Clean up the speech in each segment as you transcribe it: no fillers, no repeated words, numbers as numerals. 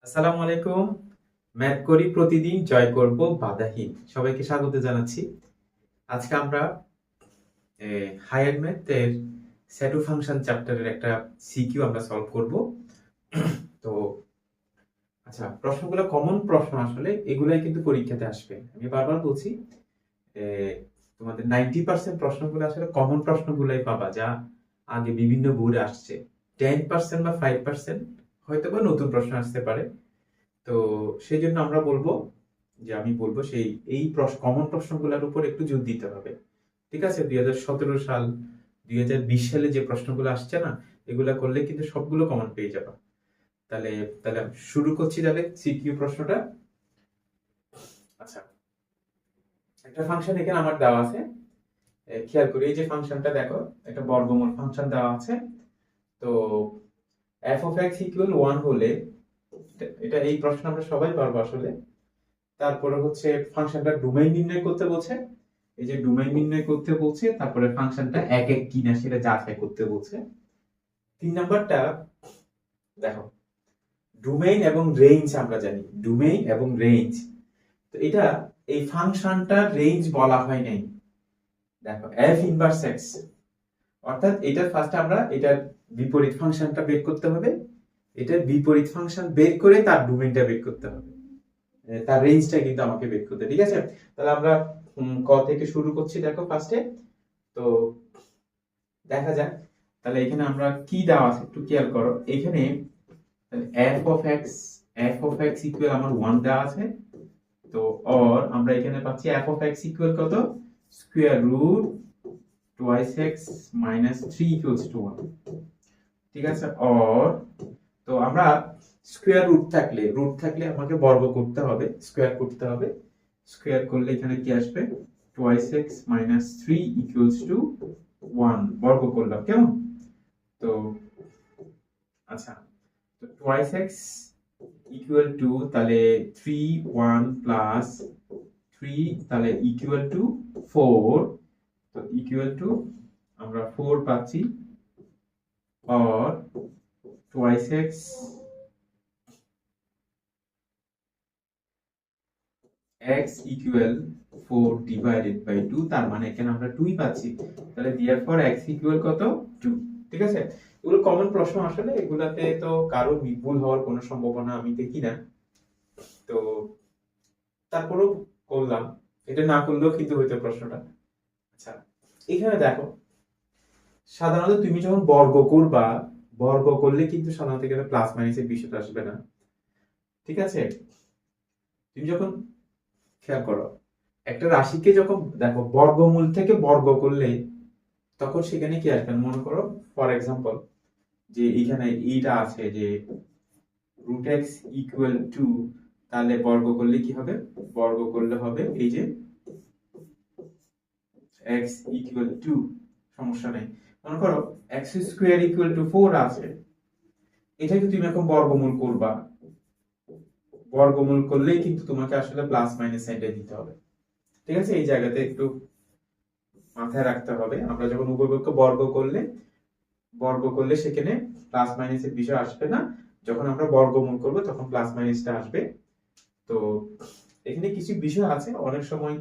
আসসালামু আলাইকুম। ম্যাথ করি প্রতিদিন, জয় করব বাধাহীন। সবাইকে স্বাগত জানাচ্ছি। আজকে আমরা হায়ার ম্যাথের স্যাডো ফাংশন চ্যাপ্টারের একটা সিকিউ আমরা সলভ করব। তো আচ্ছা, প্রশ্নগুলো কমন প্রশ্ন, আসলে এগুলাই কিন্তু পরীক্ষাতে আসবে। আমি বারবার বলছি, এ, তোমাদের 90% প্রশ্নগুলো আসলে কমন প্রশ্নগুলাই পাবা, যা আগে বিভিন্ন বোর্ডে আসছে। 10% বা 5% হয়তো বা নতুন প্রশ্ন আসতে পারে। তো সেই জন্য আমরা বলবো যে আমি বলবো এই কমন প্রশ্নগুলোর উপর একটু জোর দিতে হবে। ঠিক আছে, 2017 সাল 2020 সালে যে প্রশ্নগুলো আসছে না, এগুলা করলে কিন্তু সবগুলো কমন পেয়ে যাবা। তাহলে তাহলে শুরু করছি তাহলে সিকিউ প্রশ্নটা। আচ্ছা, একটা ফাংশন এখানে আমার দেওয়া আছে। খেয়াল করি, এই যে ফাংশনটা দেখো, একটা বর্গমূল ফাংশন দেওয়া আছে। তো এফ অফ এক্স ইকুয়াল 1 হলে, এটা এই প্রশ্ন আমরা সবাই পারবো আসলে। তারপরে হচ্ছে ফাংশনটা ডোমেইন নির্ণয় করতে বলছে। এই যে ডোমেইন নির্ণয় করতে বলছে, তারপরে ফাংশনটা এক এক কিনা সেটা যাচাই করতে বলছে। 3 নাম্বারটা দেখো, ডোমেইন এবং রেঞ্জ আমরা জানি, ডোমেইন এবং রেঞ্জ। তো এটা এই ফাংশনটার রেঞ্জ বলা হয় নাই। দেখো এফ ইনভার্স এক্স, অর্থাৎ এটার ফার্স্টে আমরা এটার বিপরীত ফাংশনটা বের করতে হবে। এটার বিপরীত ফাংশন বের করে তার ডোমেইনটা বের করতে হবে, তার রেঞ্জটা কিন্তু আমাকে বের করতে, ঠিক আছে? তাহলে আমরা ক থেকে শুরু করছি। দেখো ফার্স্টে, তো দেখা যাক। তাহলে এখানে আমরা কি দেওয়া আছে একটু খেয়াল করো। এখানে এফ অফ এক্স ইকুয়াল আমার 1 দেওয়া আছে। তো অর আমরা এখানে পাচ্ছি এফ অফ এক্স ইকুয়াল কত, square root twice x minus 3 equals to 1। ঠিক আছে, অর তো আমরা স্কয়ার রুট থাকলে আমাকে বর্গ করতে হবে, স্কয়ার করতে হবে। স্কয়ার করলে এখানে কি আসবে, twice x minus 3 equals to 1 বর্গ করলাম, কেমন? তো আচ্ছা, তো টুয়াইস এক্স ইকুয়াল টু তাহলে 3 1 প্লাস 3, তাহলে ইকুয়াল টু 4। তো ইকুয়াল টু আমরা 4 পাচ্ছি। Or twice x x equal 4 divided by 2, তার মানে এখানে আমরা 2 পাচ্ছি। তাহলে দেয়ারফর এক্স ইকুয়াল কত, 2। ঠিক আছে, এগুলো কমন প্রশ্ন আসলে, এগুলাতে তো কারো ভুল হওয়ার কোনো সম্ভাবনা আমি দেখি না। তো তারপরেও করলাম, এটা না করলেও কিন্তু হইতো প্রশ্নটা। আচ্ছা, এখানে দেখো, সাধারণত তুমি যখন বর্গ করবা, বর্গ করলে কিন্তু সাধারণত এখানে প্লাস মাইনাসের বিষয়টা আসবে না। ঠিক আছে, তুমি যখন খেয়াল করো, একটা রাশিকে যখন দেখো বর্গমূল থেকে বর্গ করলে, তখন সেখানে কি আসবে মনে করো। ফর এক্সাম্পল, যে এখানে এইটা আছে যে রুট এক্স ইকুয়াল টু, তাহলে বর্গ করলে কি হবে, বর্গ করলে হবে এই যে x ইকুয়াল টু, সমস্যা নেই। মনে করো x স্কয়ার ইকুয়াল টু 4 আছে, এটাকে তুমি এখন বর্গমূল করবা। বর্গমূল করলেই কিন্তু তোমাকে আসলে প্লাস মাইনাস সাইনটা দিতে হবে। ঠিক আছে, এই জায়গাতে একটু মাথায় রাখতে হবে। আমরা যখন উভয়পক্ষকে বর্গ করলে সেখানে প্লাস মাইনাসের বিষয় আসবে না। যখন আমরা বর্গমূল করব তখন প্লাস মাইনাসটা আসবে। তো এখানে কিছু বিষয় আছে, অনেক সময়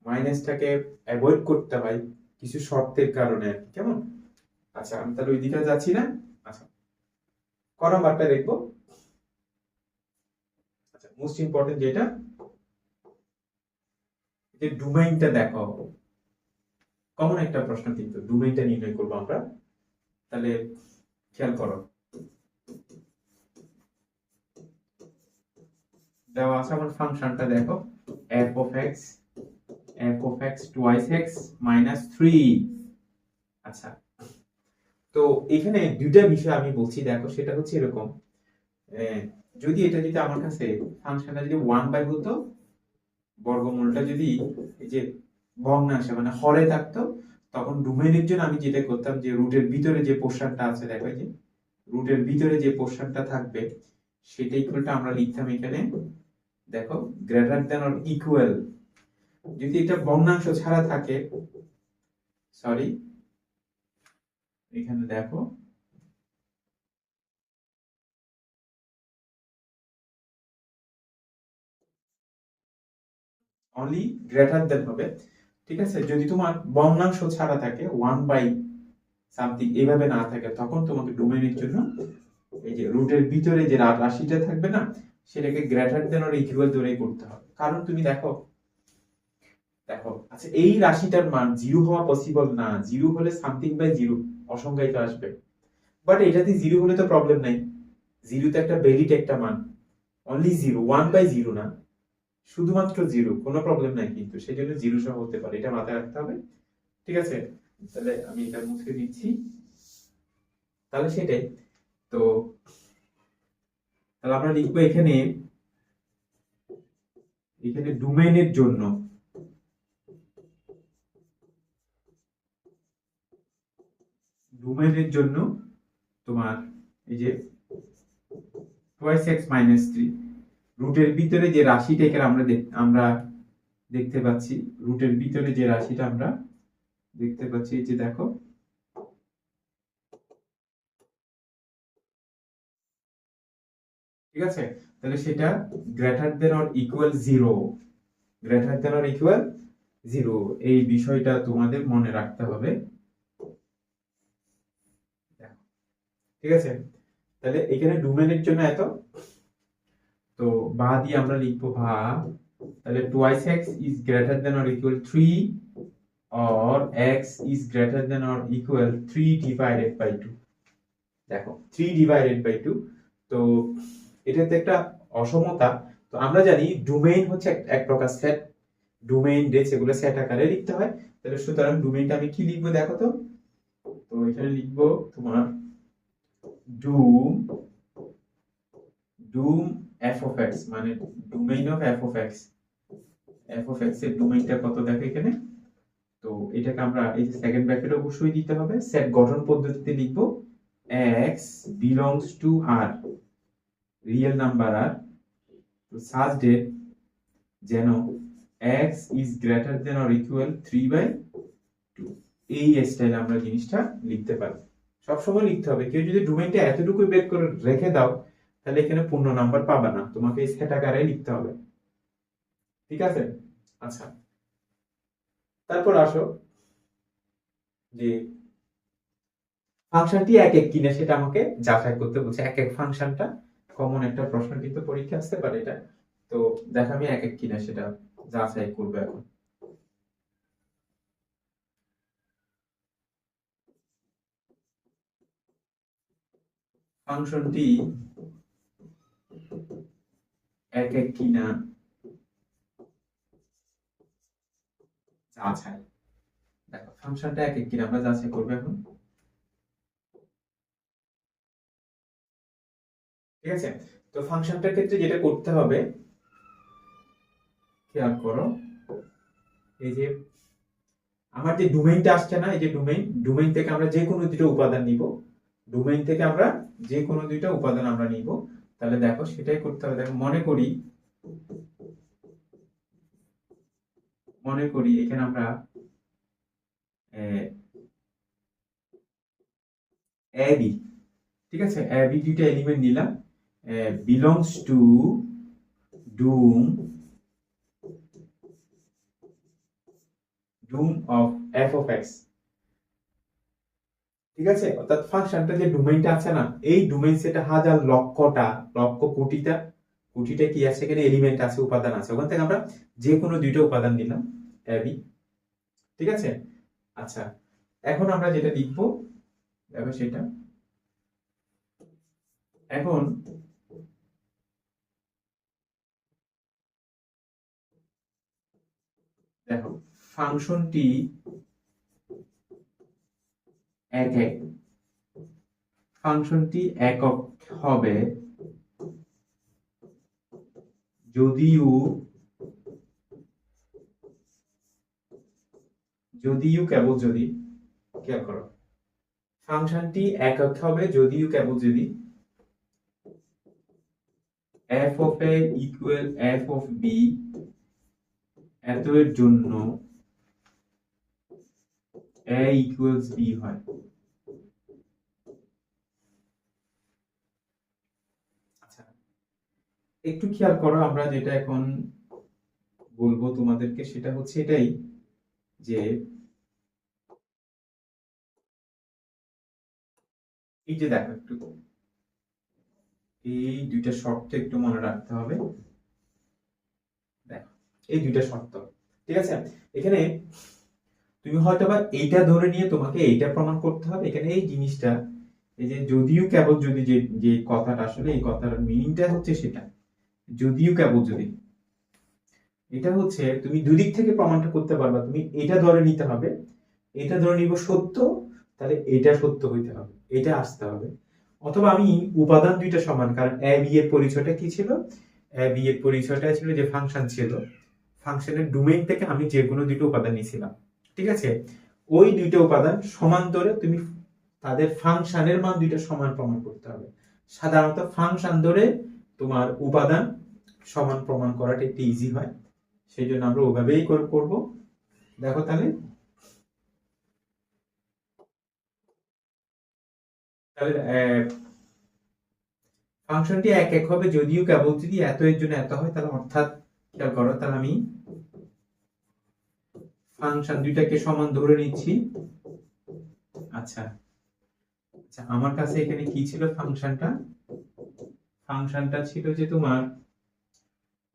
মাইনাসটাকে অ্যাভয়েড করতে হয় কিছু শর্তের কারণে, কেমন? আচ্ছা, আমি তাহলে ওই দিকে যাচ্ছি না। আচ্ছা, ক নাম্বারটা দেখবো। আচ্ছা, মোস্ট ইম্পর্টেন্ট যেটা, যে ডোমেইনটা দেখো, কমন একটা প্রশ্ন, কিন্তু ডোমেইনটা নির্ণয় করবো আমরা। তাহলে খেয়াল করো, দেওয়া আছে আমার ফাংশনটা দেখো, f of x twice x minus 3। আচ্ছা, তো এখানে দুইটা বিষয় আমি বলছি, দেখো সেটা হচ্ছে এরকম, আহ, যদি আমার কাছে ফাংশনটা যদি 1 বাই হতো, বর্গমূলটা যদি এই যে ভগ্নাংশে মানে হরে থাকতো, তখন ডোমেইনের জন্য আমি যেটা করতাম, যে রুটের ভিতরে যে পোরশনটা আছে, দেখো এই যে রুটের ভিতরে যে পোরশনটা থাকবে, সেটা ইকুয়ালটা আমরা লিখতাম এখানে, দেখো গ্রেটার দ্যান অর ইকুয়াল। যদি এটা ভগ্নাংশ ছাড়া থাকে, সরি, এখানে দেখো অনলি গ্রেটার দেন হবে, ঠিক আছে। যদি তোমার ভগ্নাংশ ছাড়া থাকে 1/something এভাবে না থাকে, তখন তোমাকে ডোমেইনের জন্য এই যে রুটের ভিতরে যে রাশিটা থাকবে না, সেটাকে গ্রেটার দেন অর ইকুয়াল ধরেই করতে হবে। কারণ তুমি দেখো দেখো আচ্ছা, এই রাশিটার মান 0 হওয়া পসিবল না। 0 হলে সামথিং বাই 0 অসংজ্ঞায়িত আসবে, বাট এটাতে 0 হলে তো প্রবলেম নাই। 0 তো একটা ভ্যালিড একটা মান, অনলি 0, 1/0 না, শুধুমাত্র 0, কোনো প্রবলেম নাই। কিন্তু সেই জন্য 0 সহ হতে পারে, এটা মাথায় রাখতে হবে, ঠিক আছে। তাহলে আমি এটা মুছে দিচ্ছি। তাহলে সেটাই তো, তাহলে আমরা লিখবো এখানে এখানে ডোমেইনের জন্য তোমার এই যে twice x minus 3, রুটের ভিতরে যে রাশিটা এখানে আমরা দেখতে পাচ্ছি, রুটের ভিতরে যে রাশিটা আমরা দেখতে পাচ্ছি, এই যে দেখো, ঠিক আছে। তাহলে সেটা greater than or equal 0, greater than or equal 0, এই বিষয়টা তোমাদের মনে রাখতে হবে, ঠিক আছে। তাহলে এখানে ডোমেইনের জন্য এত, তো বা দিয়ে আমরা লিখবো ভা, তাহলে twice x is greater than or equal 3 or x is greater than or equal 3 divided by 2। দেখো 3 divided by 2, তো এটাতে একটা অসমতা। তো আমরা জানি ডোমেইন হচ্ছে এক প্রকার সেট, ডোমেইন রেঞ্জ এগুলো সেট আকারে লিখতে হয়। তাহলে সুতরাং ডোমেইনটা আমি কি লিখবো দেখো তো, তো এখানে লিখবো তোমার ডোম ডোম f of x, মানে domain of f of x, f of x এর ডোমেইনটা কত দেখো এখানে। তো এটাকে আমরা এই যে সেকেন্ড ব্র্যাকেট অবশ্যই দিতে হবে। সেট গঠন পদ্ধতিতে লিখবো x belongs to r, real number r, তো সাজ ডেট যেন x is greater than or equal 3/2, এই স্টাইলে আমরা জিনিসটা লিখতে পারি। সবসময় লিখতে হবে, কেউ যদি ডোমেইনটা এতটুকু বের করে রেখে দাও, তাহলে এখানে পূর্ণ নাম্বার পাবে না, তোমাকে এই সেট আকারে লিখতে হবে, ঠিক আছে। আচ্ছা, তারপর আসো যে ফাংশনটি এক এক কিনা সেটা আমাকে যাচাই করতে বলছে। এক এক ফাংশনটা কমন একটা প্রশ্ন কিন্তু পরীক্ষা আসতে পারে এটা, তো দেখো আমি এক এক কিনা সেটা যাচাই করবো এখন। ফাংশনটি এক এক কিনা যাচাই, দেখো ফাংশনটা এক এক কিনা আমরা যাচাই করবো এখন, ঠিক আছে। তো ফাংশনটার ক্ষেত্রে যেটা করতে হবে, খেয়াল করো, এই যে আমার যে ডোমেইনটা আসছে না, এই যে ডোমেইন থেকে আমরা যে কোনো দুটো উপাদান নিব, ডোমেইন থেকে আমরা যে কোনো দুইটা উপাদান আমরা নিব। তাহলে দেখো সেটাই করতে হবে। দেখো মনে করি এখানে আমরা এ বি, ঠিক আছে, এ বি দুইটা এলিমেন্ট নিলাম, belongs to dom of f of x, ঠিক আছে। অর্থাৎ ফাংশনটা যে ডোমেইনটা আছে না, এই ডোমেইন সেটা হাজার লক্ষ কোটিটা কি আছে এখানে, এলিমেন্ট আছে, উপাদান আছে, ওখান থেকে আমরা যে কোনো দুইটা উপাদান নিলাম এ বি, ঠিক আছে। আচ্ছা, এখন আমরা যেটা লিখবো দেখো সেটা, এখন দেখো ফাংশনটি একক হবে যদিও কেবল যদি, খেয়াল করো, ফাংশনটি একক হবে যদিও কেবল যদি f of a equal f of b এত এর জন্য a equals b হয়। আচ্ছা, একটু খেয়াল করো, আমরা যেটা এখন বলবো তোমাদেরকে সেটা হচ্ছে এটাই যে এই যে দেখো একটু এই দুইটা শর্ত একটু মনে রাখতে হবে। দেখো এই দুইটা শর্ত, ঠিক আছে। এখানে তুমি হয়তো বা এইটা ধরে নিয়ে তোমাকে এইটা প্রমাণ করতে হবে। এখানে এই জিনিসটা, এই যে যদিও কেবল যদি, যে যে কথাটা আসলে এই কথার মিনিংটা হচ্ছে সেটা, যদিও কেবল যদি, এটা হচ্ছে তুমি দুদিক থেকে প্রমাণটা করতে পারবা। তুমি এটা ধরে নিতে হবে, এটা ধরে নিব সত্য, তাহলে এটা সত্য হইতে হবে, এটা আসতে হবে। অথবা আমি উপাদান দুইটা সমান, কারণ এ বি এর পরিচয়টা কি ছিল? এ বি এর পরিচয়টা ছিল যে ফাংশন ছিল, ফাংশনের ডোমেইন থেকে আমি যে কোনো দুটো উপাদান নিয়েছিলাম, ঠিক আছে। ওই দুইটা উপাদান সমান ধরে তুমি তাদের ফাংশনের মান দুইটা সমান প্রমাণ করতে হবে। সাধারণত ফাংশন ধরে তোমার উপাদান সমান প্রমাণ করাটা একটু ইজি হয়, সেই জন্য আমরা ওভাবেই করব। দেখো তাহলে ফাংশনটি এক এক হবে যদিও কেবল যদি এত এর জন্য এত হয়, তাহলে অর্থাৎ খেয়াল করো, তাহলে আমি ফাংশন দুইটাকে সমান ধরে নিচ্ছি। আচ্ছা আচ্ছা, আমার কাছে এখানে কি ছিল? ফাংশনটা ছিল যে তোমার,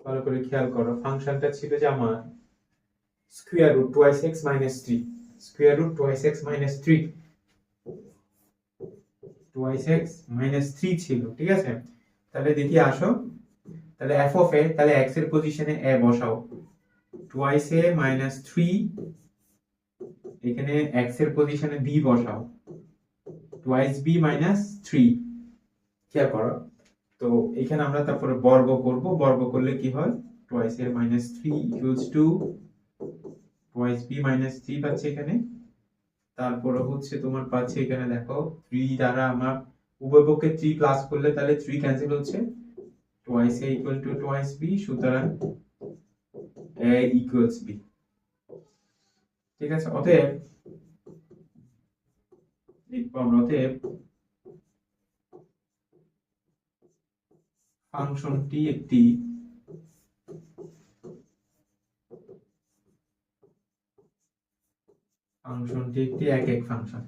ভালো করে খেয়াল করো, ফাংশনটা ছিল যে আমার square root twice x minus 3, square root twice x minus 3, twice x minus 3 ছিল, ঠিক আছে। তাহলে দেখি আসো, তাহলে এফ অফ এ, তাহলে এক্স এর পজিশনে এ বসাও, টুয়াইস এ মাইনাস 3, এখানে এক্স এর পজিশনে বি বসাও, টুয়াইস বি মাইনাস 3। খেয়াল করো, তো এখানে আমরা তারপরে বর্গ করব, বর্গ করলে কি হয়? Twice A minus 3 equals to twice B minus 3 পাচ্ছি এখানে। তারপরে হচ্ছে তোমার পাচ্ছি এখানে দেখো 3 দ্বারা আমার উভয় পক্ষে 3 প্লাস করলে তাহলে 3 ক্যান্সেল হচ্ছে, twice A equal to twice B, সুতরাং এ ইকুয়ালস বি, ঠিক আছে। অতএব লিখবো আমরা, অতএব ফাংশনটি একটি এক এক ফাংশন,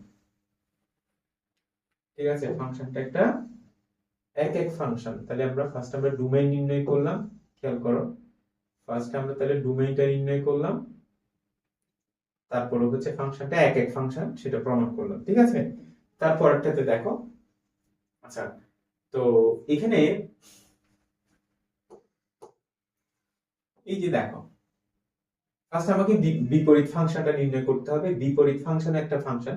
ঠিক আছে। ফাংশনটা একটা এক এক ফাংশন। তাহলে আমরা ফার্স্ট আমরা ডোমেইন নির্ণয় করলাম, খেয়াল করো, ফার্স্ট আমরা তাহলে ডোমেইনটা নির্ণয় করলাম, তারপর হচ্ছে ফাংশনটা এক এক ফাংশন সেটা প্রমাণ করলাম, ঠিক আছে। তারপরটাতে দেখো, আচ্ছা, তো এখানে এই যে দেখো, ফার্স্ট আমাকে বিপরীত ফাংশনটা নির্ণয় করতে হবে। বিপরীত ফাংশন একটা ফাংশন,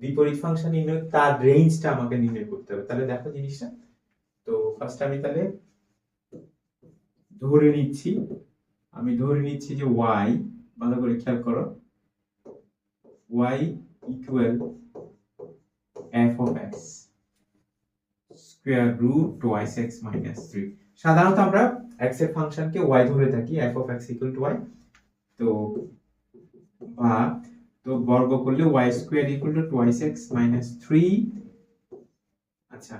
বিপরীত ফাংশন নির্ণয় তার রেঞ্জটা আমাকে নির্ণয় করতে হবে। তাহলে দেখো জিনিসটা, তো ফার্স্ট আমি তাহলে ধরে নিচ্ছি, যে y, ভালো করে খেয়াল করো, y equal f of x square root twice x minus 3। সাধারণত আমরা x এর ফাংশনকে y ধরে থাকি, f of x equal two y। তো বা তো বর্গ করলে y square equal to twice x minus 3। আচ্ছা,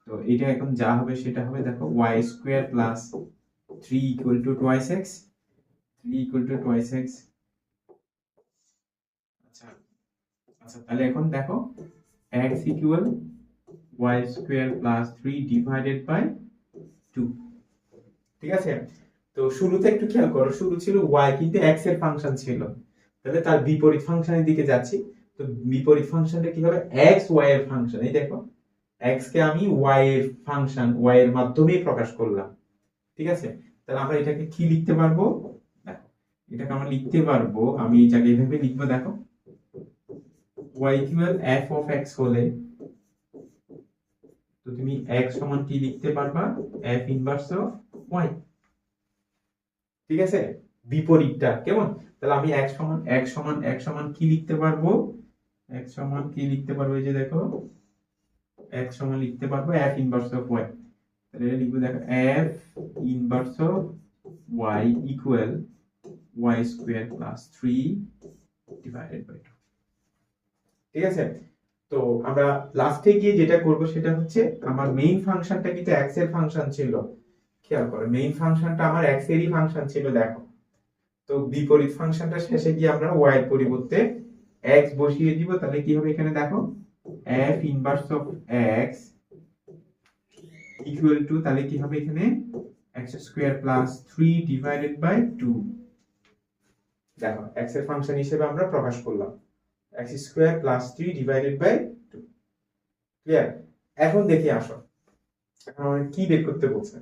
তো এটা এখন যা হবে সেটা হবে, দেখো y square plus 3 equal to twice x, 3 equal to twice x। আচ্ছা আচ্ছা, তাহলে এখন দেখো x equal y square plus 3 divided by 2, ঠিক আছে। তো শুরুতে একটু খেয়াল করো, শুরু ছিল y কিন্তু x এর ফাংশন ছিল, তাহলে তার বিপরীত ফাংশনের দিকে যাচ্ছি। তো বিপরীত ফাংশনটা কি হবে? x y এর ফাংশন। এই দেখো, x কে আমি y এর ফাংশন, y এর মাধ্যমে প্রকাশ করলাম, ঠিক আছে। তাহলে আমরা এটাকে কি লিখতে পারবো? দেখো, এটাকে আমরা লিখতে পারবো, আমি এই জায়গায় এইভাবে লিখবো, দেখো y equal f of x হলে, তো তুমি x সমান কি লিখতে পারবা? f ইনভার্স অফ y, ঠিক আছে। বিপরীতটা কেমন? তাহলে আমি x সমান কি লিখতে পারবো? x সমান কি লিখতে পারবো? এই যে দেখো, x সমান লিখতে পারবো f ইনভার্স অফ y। তাহলে এটা লিখবো, দেখো f inverse of y equal y square plus 3 divided by 2, ঠিক আছে। তো আমরা লাস্টে গিয়ে যেটা করব সেটা হচ্ছে, আমার মেইন ফাংশনটা কিন্তু x এর ফাংশন ছিল, খেয়াল করো, মেইন ফাংশনটা আমার x এরই ফাংশন ছিল। দেখো তো বিপরীত ফাংশনটা শেষে গিয়ে আমরা y এর পরিবর্তে x বসিয়ে দিব, তাহলে কি হবে এখানে দেখো f inverse of x equal to, তাহলে কি হবে এখানে x square plus 3 divided by 2। দেখো x এর ফাংশন হিসেবে আমরা প্রকাশ করলাম x square plus 3 divided by 2। Clear? এখন দেখি আসো, এখন আমাকে কি বের করতে বলছে?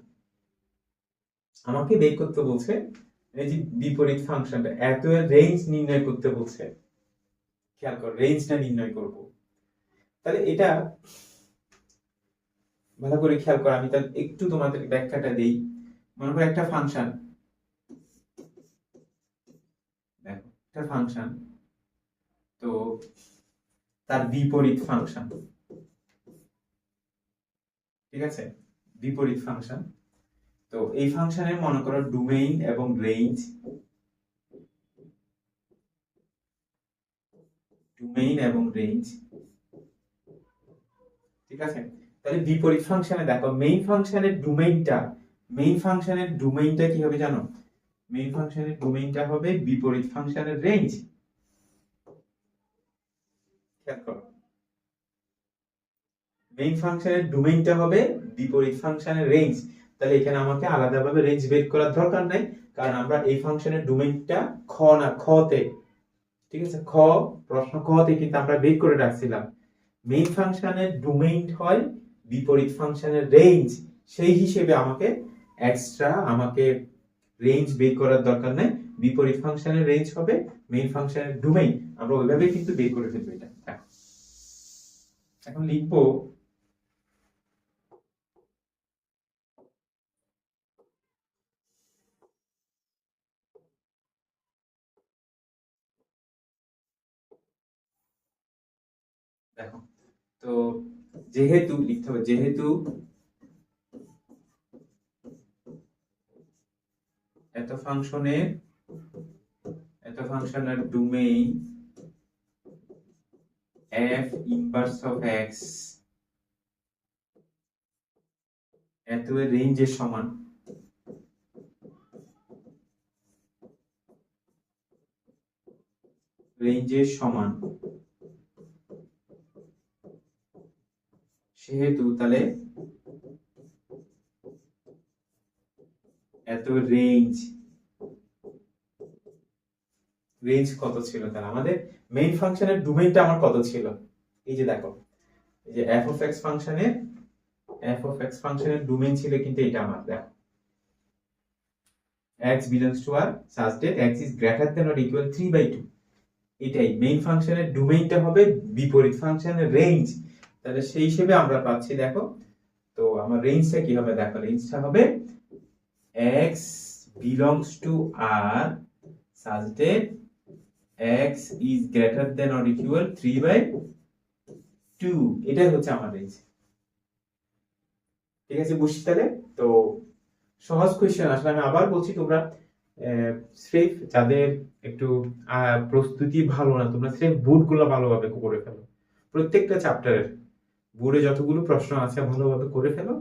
আমাকে বের করতে বলছে এই যে বিপরীত ফাংশনটা, এত এর রেঞ্জ নির্ণয় করতে বলছে। খেয়াল করো, রেঞ্জটা নির্ণয় করব। তাহলে এটা ভালো করে খেয়াল করো, আমি তাহলে একটু তোমাদের ব্যাখ্যাটা দেই। মনে করো একটা ফাংশন, দেখো একটা ফাংশন, তো তার বিপরীত ফাংশন, ঠিক আছে, বিপরীত ফাংশন। তো এই ফাংশনের মনে করো ডোমেইন এবং রেঞ্জ, ঠিক আছে। তাহলে বিপরীত ফাংশনে দেখো মেইন ফাংশনের ডোমেইনটা কি হবে জানো? মেইন ফাংশনের ডোমেইনটা হবে বিপরীত ফাংশনের রেঞ্জ। খেয়াল করো, মেইন ফাংশনের ডোমেইনটা হবে বিপরীত ফাংশনের রেঞ্জ। তাহলে এখানে আমাকে আলাদাভাবে রেঞ্জ বের করার দরকার নাই, কারণ আমরা এই ফাংশনের ডোমেইনটা খতে, ঠিক আছে, প্রশ্ন খতে কিন্তু আমরা বের করে রাখছিলাম। মেইন ফাংশনের ডোমেইন হয় বিপরীত ফাংশনের রেঞ্জ, সেই হিসেবে আমাকে রেঞ্জ বের করার দরকার নেই। বিপরীত ফাংশনের রেঞ্জ হবে মেইন ফাংশনের ডোমেইন, আমরা ওইভাবে কিন্তু বের করে ফেলবো এটা। এখন লিখবো দেখো, তো যেহেতু লিখতে হবে, যেহেতু এত ফাংশনের domain f inverse of x এত এর রেঞ্জের সমান, সেহেতু তাহলে এত রেঞ্জ কত ছিল? তাহলে আমাদের মেইন ফাংশনের ডোমেইনটা আমার কত ছিল? এই যে দেখো, এই যে f of x ফাংশনের ডোমেইন ছিল কিন্তু এটা আমার, দেখো x belongs to r such that x is greater than or equal 3/2। এটাই মেইন ফাংশনের ডোমেইনটা হবে বিপরীত ফাংশনের রেঞ্জ। তাহলে সেই হিসেবে আমরা পাচ্ছি, দেখো তো আমার রেঞ্জটা কি হবে? দেখো রেঞ্জটা হবে x belongs to r such that x is greater than or equal 3/2। এটাই হচ্ছে আমার রেঞ্জ। ঠিক আছে, বুঝছি? তাহলে তো সহজ কোশ্চেন। আসলে আমি আবার বলছি, তোমরা স্রেফ যাদের একটু প্রস্তুতি ভালো না, তোমরা স্রেফ বোর্ডগুলো ভালোভাবে করে ফেলো। প্রত্যেকটা চ্যাপ্টারের বোর্ডে যতগুলো প্রশ্ন আছে ভালোভাবে করে ফেলো,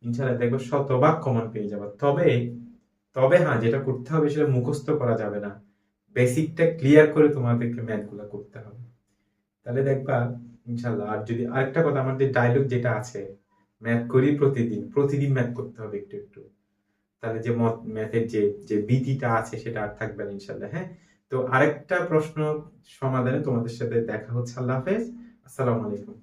ইনশাআল্লাহ দেখবে শতভাগ কমন পেয়ে যাবে। তবে হ্যাঁ, যেটা করতে হবে সেটা মুখস্থ করা যাবে না, বেসিকটা ক্লিয়ার করে তোমাদেরকে ম্যাথগুলো করতে হবে, তাহলে দেখবা ইনশাআল্লাহ। আর যদি আরেকটা কথা, আমাদের ডায়লগ যেটা আছে, ম্যাথ করি প্রতিদিন ম্যাথ করতে হবে একটু একটু, তাহলে যে ম্যাথের যে ভীতিটা আছে সেটা আর থাকবে না ইনশাআল্লাহ। হ্যাঁ, তো আরেকটা প্রশ্ন সমাধানে তোমাদের সাথে দেখা হচ্ছে। আল্লাহ হাফেজ, আসসালামু আলাইকুম।